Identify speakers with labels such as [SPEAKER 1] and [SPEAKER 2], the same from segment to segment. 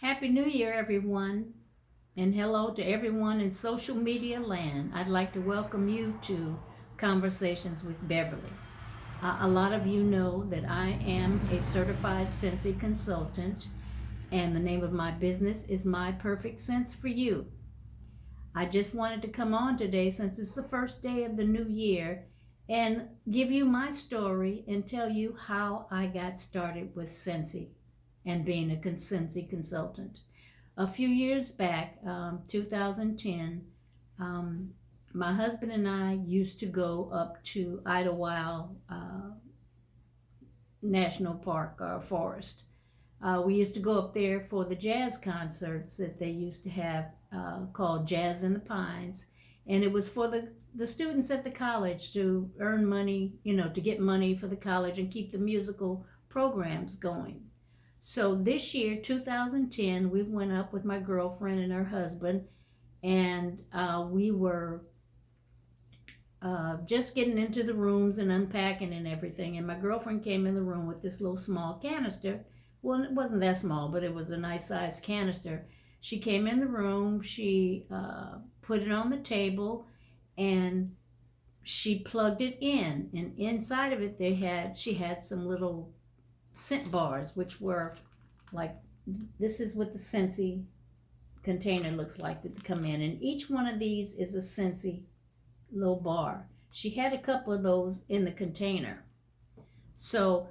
[SPEAKER 1] Happy New Year, everyone, and hello to everyone in social media land. I'd like to welcome you to Conversations with Beverly. A lot of you know that I am a certified Scentsy consultant, and the name of my business is My Perfect Sense for You. I just wanted to come on today since it's the first day of the new year and give you my story and tell you how I got started with Scentsy and being a Scentsy consultant. A few years back, 2010, my husband and I used to go up to Idlewild National Park or Forest. We used to go up there for the jazz concerts that they used to have called Jazz in the Pines. And it was for the students at the college to earn money, to get money for the college and keep the musical programs going. So this year, 2010, we went up with my girlfriend and her husband, and we were just getting into the rooms and unpacking and everything. And my girlfriend came in the room with this little small canister. Well, it wasn't that small, but it was a nice sized canister. She came in the room, she put it on the table, and she plugged it in. And inside of it, she had some little scent bars, which were like, this is what the Scentsy container looks like that come in, and each one of these is a Scentsy little bar. She had a couple of those in the container, so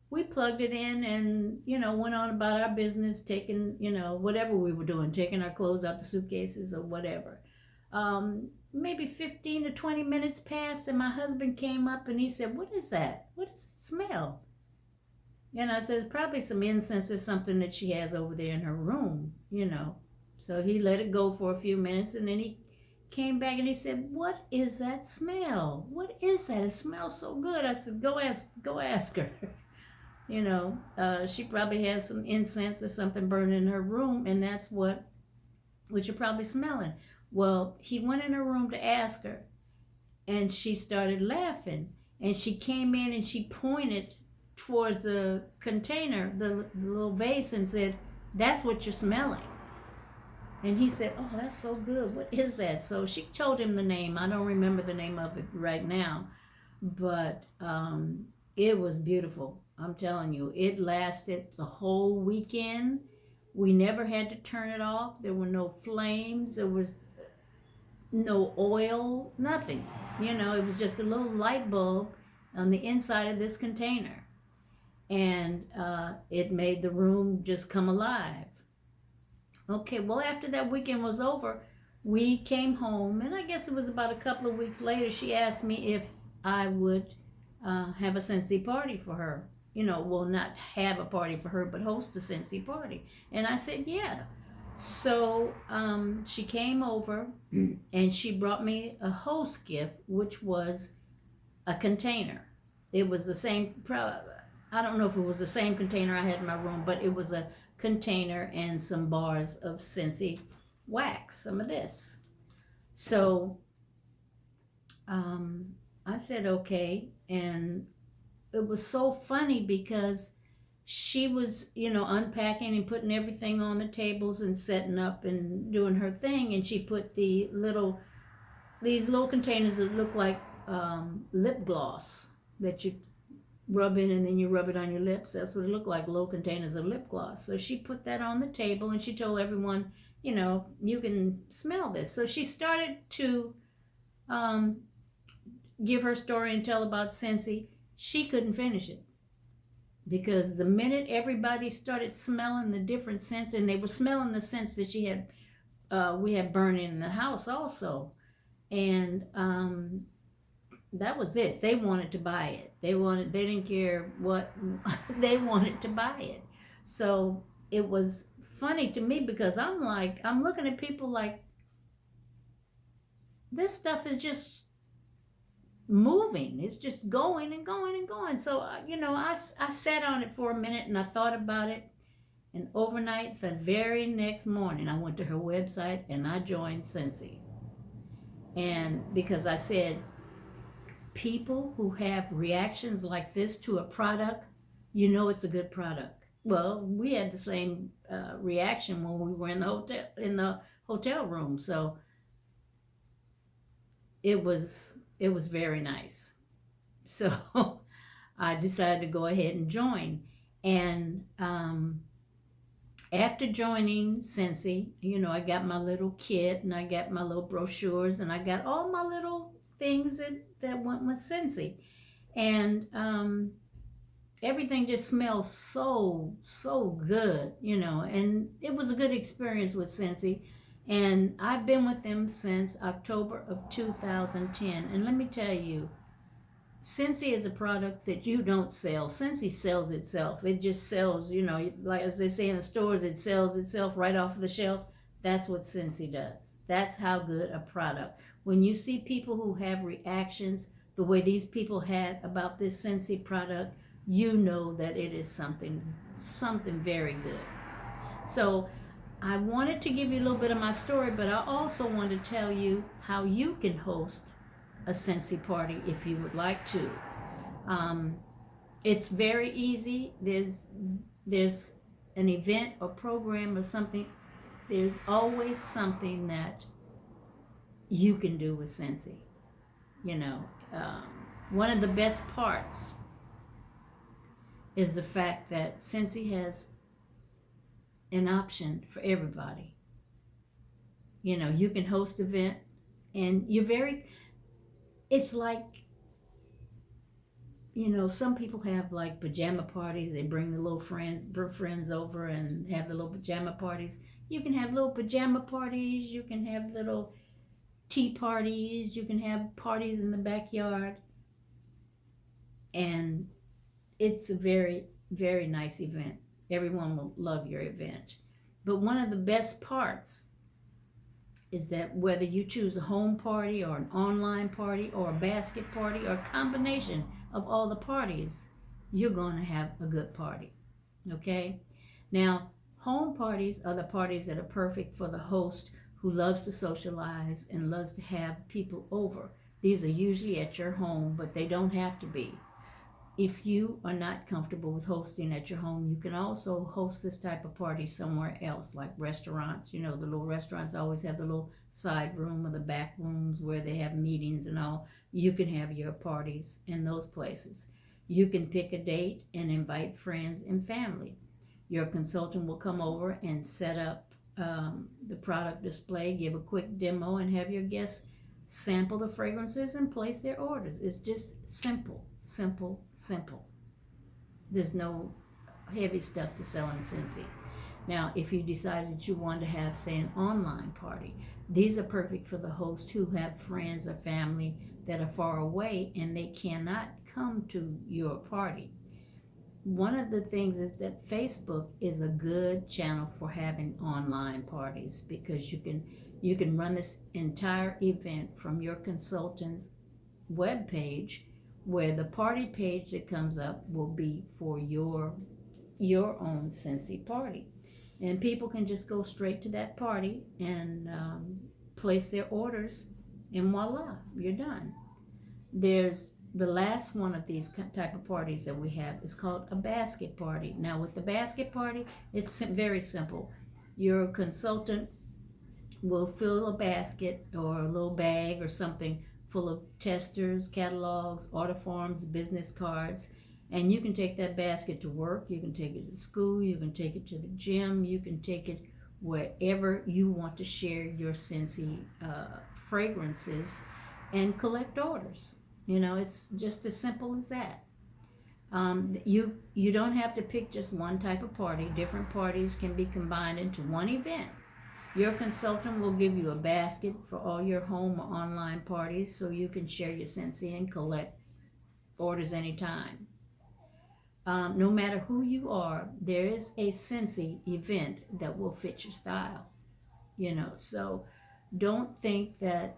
[SPEAKER 1] we plugged it in and went on about our business, taking whatever we were doing, taking our clothes out the suitcases or whatever. Maybe 15 to 20 minutes passed, and my husband came up and he said, "What is that? What does it smell?" And I said, "Probably some incense or something that she has over there in her room, So he let it go for a few minutes, and then he came back and he said, "What is that smell? What is that? It smells so good." I said, Go ask her." She probably has some incense or something burning in her room, and that's what you're probably smelling. Well, he went in her room to ask her, and she started laughing, and she came in and she pointed towards the container, the little vase, and said, "That's what you're smelling." And he said, "Oh, that's so good. What is that?" So she told him the name. I don't remember the name of it right now, but it was beautiful. I'm telling you, it lasted the whole weekend. We never had to turn it off. There were no flames. There was no oil, nothing. It was just a little light bulb on the inside of this container. And it made the room just come alive. Okay, well, after that weekend was over, we came home, and I guess it was about a couple of weeks later, she asked me if I would have a Scentsy party for her. Well, not have a party for her, but host a Scentsy party. And I said, yeah. So she came over, and she brought me a host gift, which was a container. It was the same, I don't know if it was the same container I had in my room, but it was a container and some bars of Scentsy wax, some of this. So I said, okay. And it was so funny because she was, unpacking and putting everything on the tables and setting up and doing her thing. And she put these little containers that look like lip gloss that you rub in and then you rub it on your lips. That's what it looked like, little containers of lip gloss. So she put that on the table and she told everyone, you can smell this. So she started to give her story and tell about Scentsy. She couldn't finish it because the minute everybody started smelling the different scents, and they were smelling the scents that we had burning in the house also, and that was it. They wanted to buy it. They didn't care what, they wanted to buy it. So it was funny to me because I'm looking at people like, this stuff is just moving. It's just going and going and going. So, I sat on it for a minute and I thought about it. And overnight, the very next morning, I went to her website and I joined Scentsy. And because I said, people who have reactions like this to a product, it's a good product. well, we had the same reaction when we were in the hotel room. So it was very nice. So I decided to go ahead and join. And after joining Scentsy, I got my little kit and I got my little brochures and I got all my little things that went with Scentsy. And everything just smells so good, and it was a good experience with Scentsy. And I've been with them since October of 2010. And let me tell you, Scentsy is a product that you don't sell. Scentsy sells itself. It just sells, like as they say in the stores, it sells itself right off the shelf. That's what Scentsy does. That's how good a product. When you see people who have reactions the way these people had about this Scentsy product, you know that it is something very good. So I wanted to give you a little bit of my story, but I also want to tell you how you can host a Scentsy party if you would like to. It's very easy. There's an event or program or something. There's always something that you can do with Scentsy. One of the best parts is the fact that Scentsy has an option for everybody. You can host an event, and it's like, some people have like pajama parties. They bring the little friends over and have the little pajama parties. You can have little pajama parties. You can have little tea parties. You can have parties in the backyard. And it's a very, very nice event. Everyone will love your event. But one of the best parts is that whether you choose a home party or an online party or a basket party or a combination of all the parties, you're going to have a good party. Okay? Now, home parties are the parties that are perfect for the host who loves to socialize and loves to have people over. These are usually at your home, but they don't have to be. If you are not comfortable with hosting at your home, you can also host this type of party somewhere else, like restaurants. The little restaurants always have the little side room or the back rooms where they have meetings and all. You can have your parties in those places. You can pick a date and invite friends and family. Your consultant will come over and set up the product display, give a quick demo, and have your guests sample the fragrances and place their orders. It's just simple. There's no heavy stuff to sell in Scentsy. Now, if you decided that you wanted to have, say, an online party, these are perfect for the hosts who have friends or family that are far away and they cannot come to your party. One of the things is that Facebook is a good channel for having online parties, because you can run this entire event from your consultant's web page, where the party page that comes up will be for your own Scentsy party. And people can just go straight to that party and place their orders, and voila, you're done. There's the last one of these type of parties that we have is called a basket party. Now, with the basket party, it's very simple. Your consultant will fill a basket or a little bag or something full of testers, catalogs, order forms, business cards, and you can take that basket to work, you can take it to school, you can take it to the gym, you can take it wherever you want to share your Scentsy fragrances and collect orders. It's just as simple as that. You don't have to pick just one type of party. Different parties can be combined into one event. Your consultant will give you a basket for all your home or online parties, so you can share your Scentsy and collect orders anytime. No matter who you are, there is a Scentsy event that will fit your style. So don't think that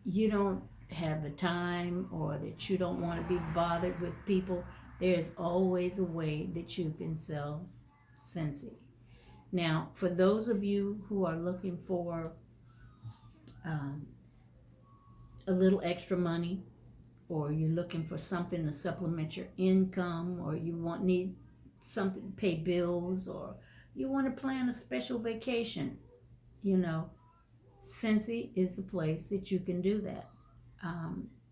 [SPEAKER 1] you don't have the time or that you don't want to be bothered with people. There's always a way that you can sell Scentsy. Now, for those of you who are looking for a little extra money, or you're looking for something to supplement your income, or need something to pay bills, or you want to plan a special vacation, you know, Scentsy is the place that you can do that.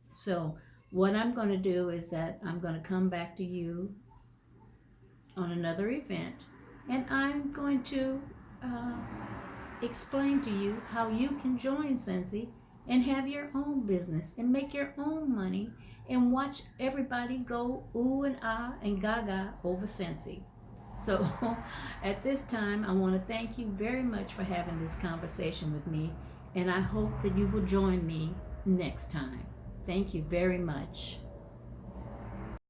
[SPEAKER 1] So what I'm going to do is that I'm going to come back to you on another event, and I'm going to explain to you how you can join Scentsy and have your own business and make your own money and watch everybody go ooh and ah and gaga over Scentsy. So at this time, I want to thank you very much for having this conversation with me, and I hope that you will join me next time. Thank you very much.